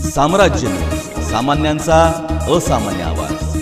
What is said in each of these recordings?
साम्राज्य न्यूज, सामान्यांचा असामान्य आवाज।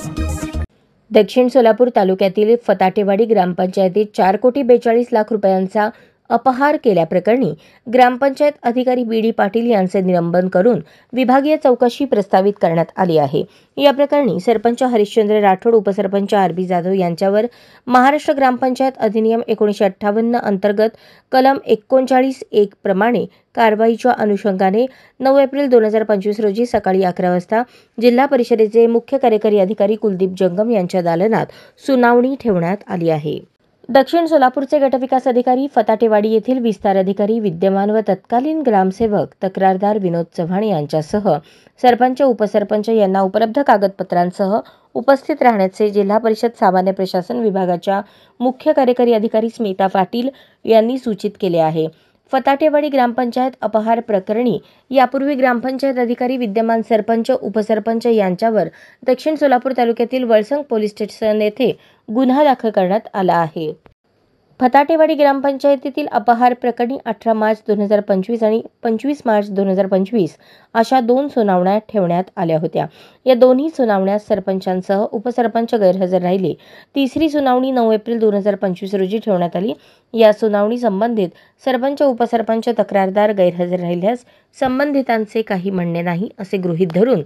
दक्षिण सोलापूर तालुक्यातील फताटेवाडी ग्रामपंचायतीत 4,42,00,000 रुपयांचा अपहार केल्याप्रकरणी ग्रामपंचायत अधिकारी बी.डी. पाटील यांचे निलंबन करून विभागीय चौकशी प्रस्तावित करण्यात आली आहे। या प्रकरणी सरपंच हरिश्चंद्र राठोड, उपसरपंच आर.बी. जाधव यांच्यावर महाराष्ट्र ग्रामपंचायत अधिनियम 1958 अंतर्गत कलम 39(1) प्रमाणे कारवाईच्या अनुषंगाने 9 एप्रिल 2025 रोजी सकाळी 11 वाजता जिल्हा परिषदेचे मुख्य कार्यकारी अधिकारी कुलदीप जंगम यांच्या दालनात सुनावणी ठेवण्यात आली आहे। दक्षिण सोलापूरचे गटविकास अधिकारी, फताटेवाडी येथील विस्तार अधिकारी, विद्यमान व तत्कालीन ग्रामसेवक तक्रारदार विनोद चव्हाण यांच्यासह सरपंच, उपसरपंच यांना उपलब्ध कागदपत्रांसह उपस्थित राहण्याचे जिल्हा परिषद सामान्य प्रशासन विभागाच्या मुख्य कार्यकारी अधिकारी स्मिता पाटील यांनी सूचित केले आहे। फताटेवाडी ग्रामपंचायत अपहार प्रकरणी यापूर्वी ग्रामपंचायत अधिकारी, विद्यमान सरपंच, उपसरपंच यांच्यावर दक्षिण सोलापूर तालुक्यातील वळसंग पोलीस स्टेशन येथे गुन्हा दाखल करण्यात आला आहे। फताटेवाडी ग्रामपंचायतीतील अपहार प्रकरणी 18 मार्च 2025 आणि 25 मार्च 2025 अशा 2 सुनावण्या ठेवण्यात आल्या होत्या। या दोन्ही सुनावण्यात सरपंचांसह उपसरपंच गैरहजर राहिले। तिसरी सुनावणी 9 एप्रिल 2025 रोजी ठेवण्यात आली। या सुनावणी संबंधित सरपंच, उपसरपंच, तक्रारदार गैरहजर राहिल्यास संबंधितांचे काही म्हणणे नाही असे गृहीत धरून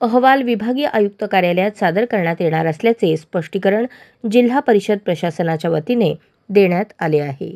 अहवाल विभागीय आयुक्त कार्यालयात सादर करण्यात येणार असल्याचे स्पष्टीकरण जिल्हा परिषद प्रशासनाच्या वतीने देण्यात आले आहे।